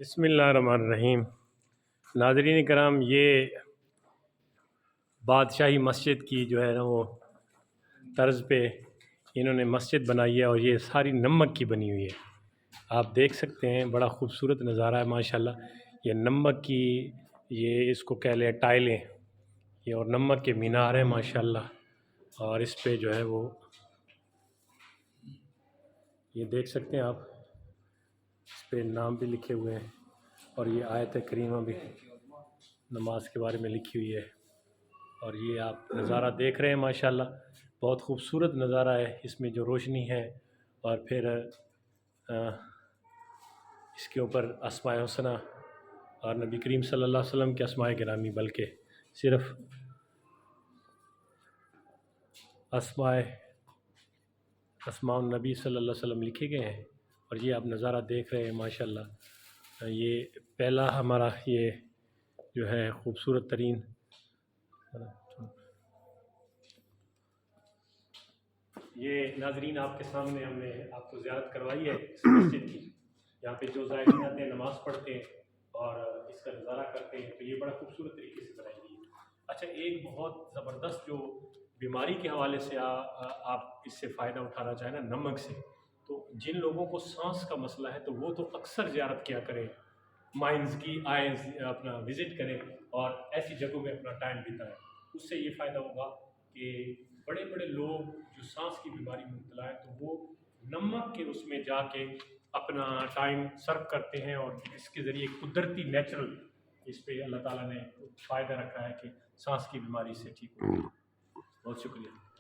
بسم اللہ الرحمن الرحیم۔ ناظرین کرام، یہ بادشاہی مسجد کی جو ہے نا وہ طرز پہ انہوں نے مسجد بنائی ہے، اور یہ ساری نمک کی بنی ہوئی ہے۔ آپ دیکھ سکتے ہیں، بڑا خوبصورت نظارہ ہے ماشاءاللہ۔ یہ نمک کی، یہ اس کو کہہ لیں ٹائلیں، یہ اور نمک کے مینار ہیں ماشاءاللہ۔ اور اس پہ جو ہے وہ یہ دیکھ سکتے ہیں آپ، اس پہ نام بھی لکھے ہوئے ہیں، اور یہ آیت کریمہ بھی نماز کے بارے میں لکھی ہوئی ہے۔ اور یہ آپ نظارہ دیکھ رہے ہیں ماشاءاللہ، بہت خوبصورت نظارہ ہے۔ اس میں جو روشنی ہے، اور پھر اس کے اوپر اسماء حسنہ اور نبی کریم صلی اللہ علیہ وسلم کے اسماء گرامی، بلکہ صرف اسماء النبی صلی اللہ علیہ وسلم لکھے گئے ہیں۔ اور یہ آپ نظارہ دیکھ رہے ہیں ماشاءاللہ۔ یہ پہلا ہمارا یہ جو ہے خوبصورت ترین یہ ناظرین آپ کے سامنے ہم نے آپ کو زیارت کروائی ہے اس مسجد کی۔ یہاں پہ جو زائرین آتے ہیں نماز پڑھتے ہیں اور اس کا نظارہ کرتے ہیں، تو یہ بڑا خوبصورت طریقے سے بنائی گئی ہے۔ اچھا، ایک بہت زبردست جو بیماری کے حوالے سے آپ اس سے فائدہ اٹھانا چاہیں نا، نمک سے، تو جن لوگوں کو سانس کا مسئلہ ہے تو وہ تو اکثر زیارت کیا کریں، مائنز کی آئیں اپنا وزٹ کریں اور ایسی جگہوں میں اپنا ٹائم بتائیں۔ اس سے یہ فائدہ ہوگا کہ بڑے بڑے لوگ جو سانس کی بیماری میں مبتلا ہے، تو وہ نمک کے اس میں جا کے اپنا ٹائم سرو کرتے ہیں، اور اس کے ذریعے قدرتی نیچرل اس پہ اللہ تعالیٰ نے فائدہ رکھا ہے کہ سانس کی بیماری سے ٹھیک ہو۔ بہت شکریہ۔